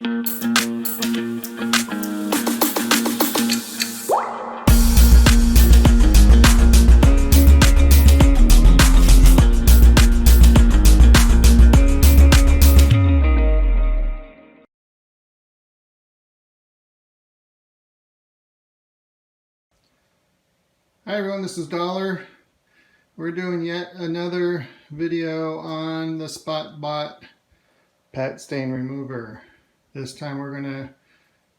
Hi everyone, this is Dollar. We're doing yet another video on the Spotbot pet stain remover. This time we're going to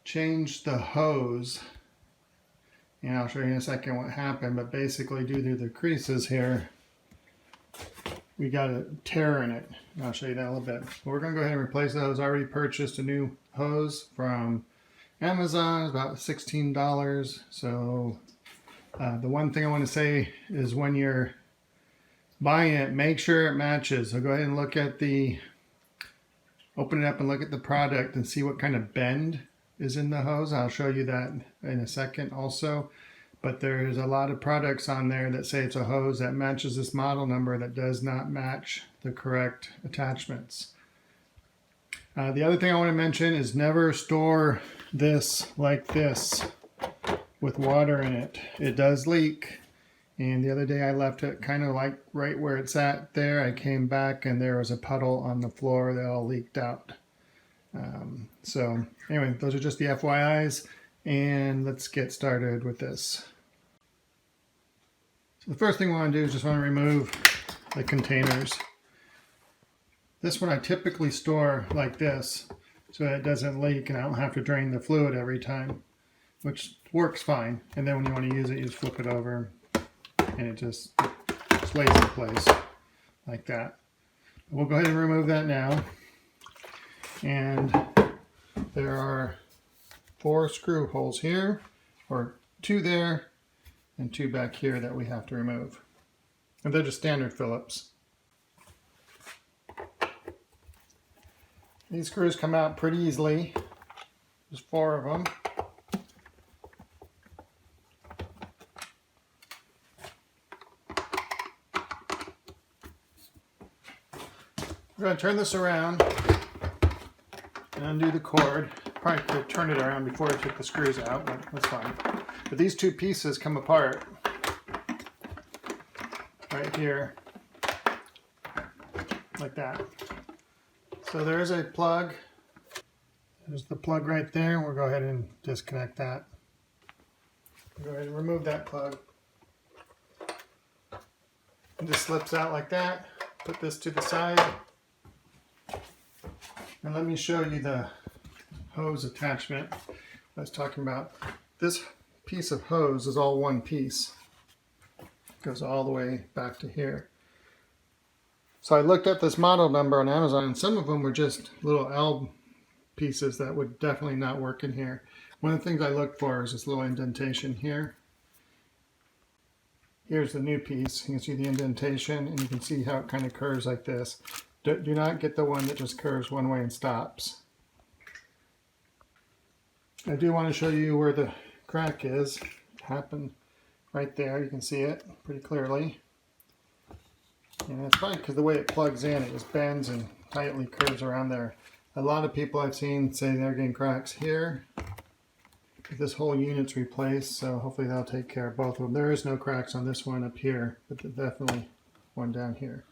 change the hose. And I'll show you in a second what happened, but basically due to the creases here, we got a tear in it. I'll show you that in a little bit. But we're going to go ahead and replace the hose. I already purchased a new hose from Amazon. It's about $16. So the one thing I want to say is when you're buying it, make sure it matches. So go ahead and look at open it up and look at the product and see what kind of bend is in the hose. I'll show you that in a second also. But there's a lot of products on there that say it's a hose that matches this model number that does not match the correct attachments. The other thing I want to mention is never store this like this with water in it. It does leak, and the other day I left it kind of like right where it's at there. I came back and there was a puddle on the floor that all leaked out. So anyway, those are just the FYIs, and let's get started with this. So the first thing we want to do is just want to remove the containers. This one I typically store like this so that it doesn't leak and I don't have to drain the fluid every time, which works fine. And then when you want to use it, you just flip it over and it just lays in place like that. We'll go ahead and remove that now. And there are 4 screw holes here, or 2 there and 2 back here that we have to remove. And they're just standard Phillips. These screws come out pretty easily. There's 4 of them. We're going to turn this around and undo the cord. Probably could turn it around before I took the screws out, but that's fine. But these 2 pieces come apart right here, like that. So there's a plug. There's the plug right there. We'll go ahead and disconnect that. Go ahead and remove that plug. It just slips out like that. Put this to the side. And let me show you the hose attachment I was talking about. This piece of hose is all one piece. It goes all the way back to here. So I looked at this model number on Amazon, and some of them were just little L pieces that would definitely not work in here. One of the things I looked for is this little indentation here. Here's the new piece. You can see the indentation, and you can see how it kind of curves like this. Do not get the one that just curves one way and stops. I do want to show you where the crack is. It happened right there. You can see it pretty clearly. And it's fine because the way it plugs in, it just bends and tightly curves around there. A lot of people I've seen say they're getting cracks here. This whole unit's replaced, so hopefully that'll take care of both of them. There is no cracks on this one up here, but definitely one down here.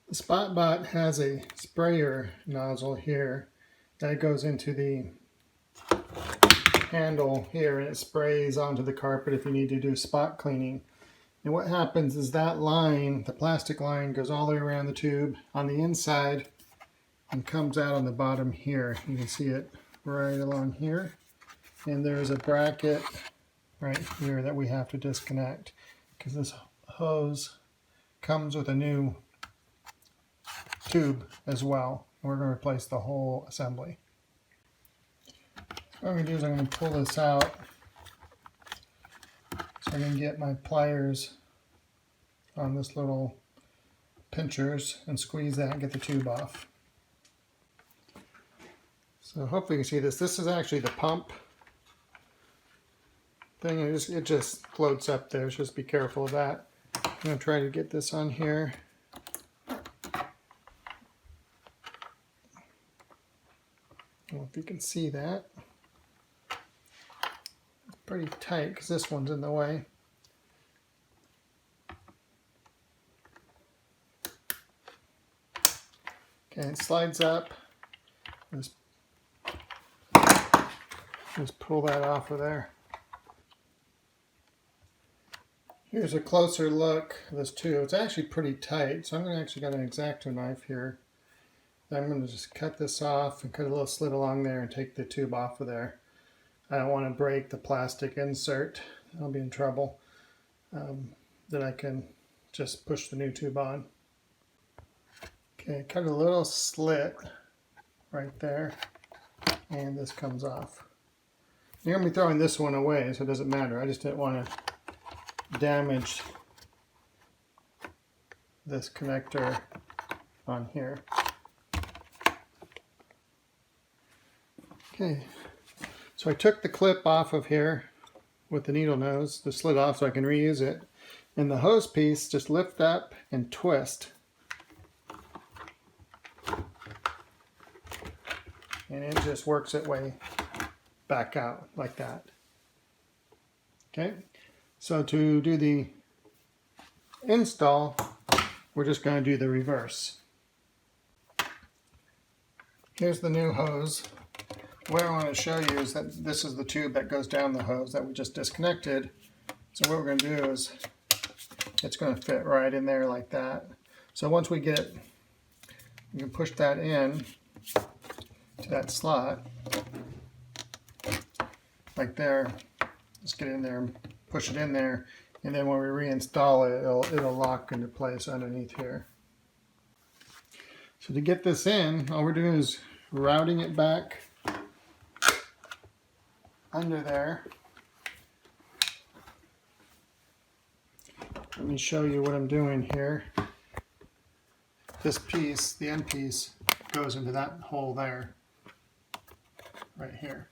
The Spotbot has a sprayer nozzle here that goes into the handle here, and it sprays onto the carpet if you need to do spot cleaning. And what happens is that line, the plastic line, goes all the way around the tube on the inside and comes out on the bottom here. You can see it right along here. And there's a bracket right here that we have to disconnect because this hose comes with a new tube as well. We're going to replace the whole assembly. What I'm going to do is I'm going to pull this out so I can get my pliers on this little pinchers and squeeze that and get the tube off. So hopefully you can see this. This is actually the pump thing. It just floats up there, so just be careful of that. I'm going to try to get this on here. don't know if you can see that. It's pretty tight because this one's in the way. Okay, it slides up. Just pull that off of there. Here's a closer look of this tube. It's actually pretty tight, so I'm going to actually got an X-Acto knife here. I'm going to just cut this off and cut a little slit along there and take the tube off of there. I don't want to break the plastic insert. I'll be in trouble. Then I can just push the new tube on. Okay, cut a little slit right there, and this comes off. You're going to be throwing this one away, so it doesn't matter. I just didn't want to damage this connector on here. Okay, so I took the clip off of here with the needle nose, the slit off so I can reuse it. And the hose piece, just lift up and twist. And it just works its way back out like that. Okay, so to do the install, we're just going to do the reverse. Here's the new hose. What I want to show you is that this is the tube that goes down the hose that we just disconnected. So what we're going to do is it's going to fit right in there like that. So once we get it, you can push that in to that slot like there. Just get in there, push it in there, and then when we reinstall it, it'll lock into place underneath here. So to get this in, all we're doing is routing it back under there. Let me show you what I'm doing here. This piece, the end piece, goes into that hole there, right here.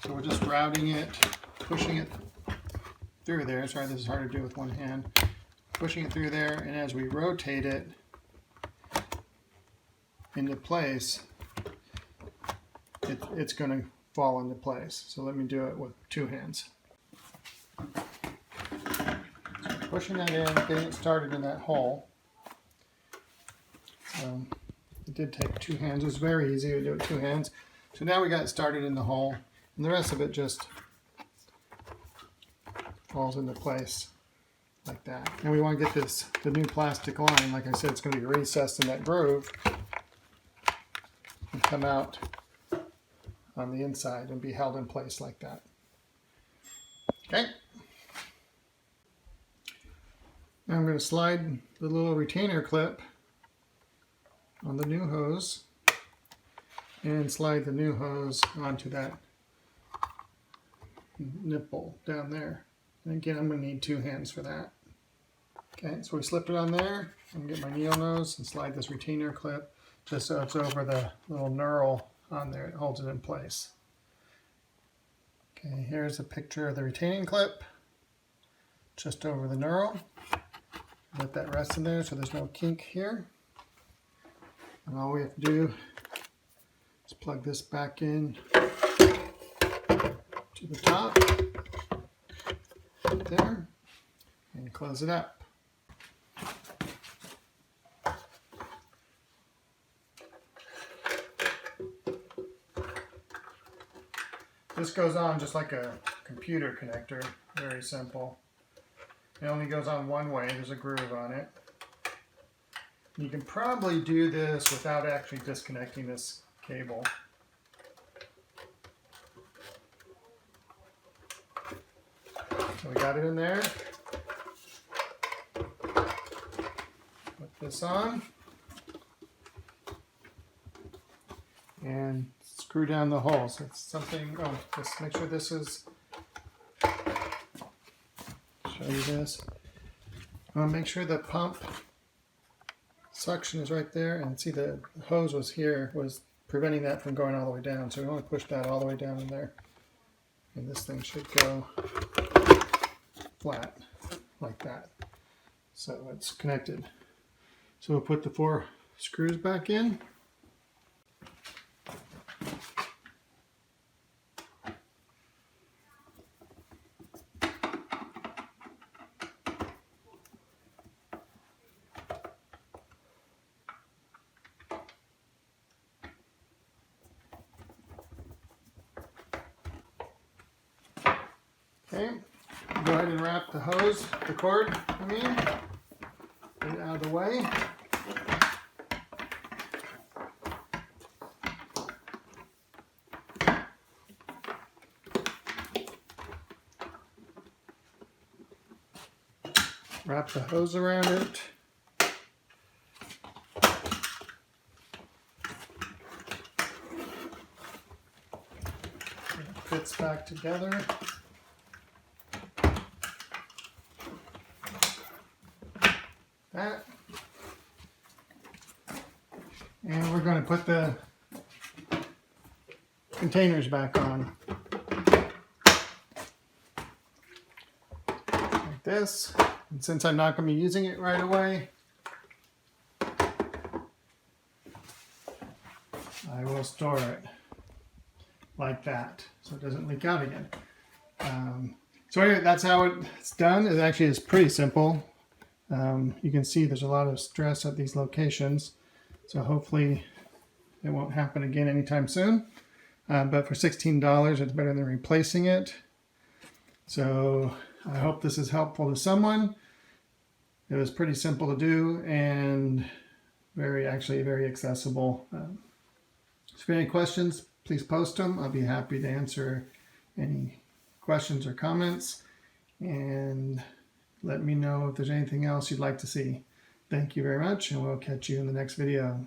So we're just routing it, pushing it through there. Sorry, this is hard to do with one hand. Pushing it through there, and as we rotate it into place, it's going to fall into place. So let me do it with two hands. So pushing that in, getting it started in that hole. It did take two hands. It was very easy to do it with two hands. So now we got it started in the hole, and the rest of it just falls into place like that. And we want to get the new plastic line. Like I said, it's going to be recessed in that groove and come out on the inside and be held in place like that. Okay. Now I'm going to slide the little retainer clip on the new hose and slide the new hose onto that nipple down there. And again, I'm going to need two hands for that. Okay, so we slipped it on there. I'm going to get my needle nose and slide this retainer clip just so it's over the little knurl on there. It holds it in place. Okay, here's a picture of the retaining clip just over the knurl. Let that rest in there so there's no kink here. And all we have to do is plug this back in to the top, right there, and close it up. This goes on just like a computer connector, very simple. It only goes on one way, there's a groove on it. You can probably do this without actually disconnecting this cable. So we got it in there. Put this on. And screw down the hole. So it's something, just make sure this is, show you this. I want to make sure the pump suction is right there, and see the hose was here, was preventing that from going all the way down. So we want to push that all the way down in there. And this thing should go flat like that. So it's connected. So we'll put the 4 screws back in. Okay, go ahead and wrap the hose, the cord, get it out of the way. Wrap the hose around it. It fits back together. That. And we're going to put the containers back on. Like this. And since I'm not going to be using it right away, I will store it like that so it doesn't leak out again. So anyway, that's how it's done. It actually is pretty simple. You can see there's a lot of stress at these locations, so hopefully it won't happen again anytime soon. But for $16, it's better than replacing it. So I hope this is helpful to someone. It was pretty simple to do and actually very accessible. So if you have any questions, please post them. I'll be happy to answer any questions or comments, and let me know if there's anything else you'd like to see. Thank you very much, and we'll catch you in the next video.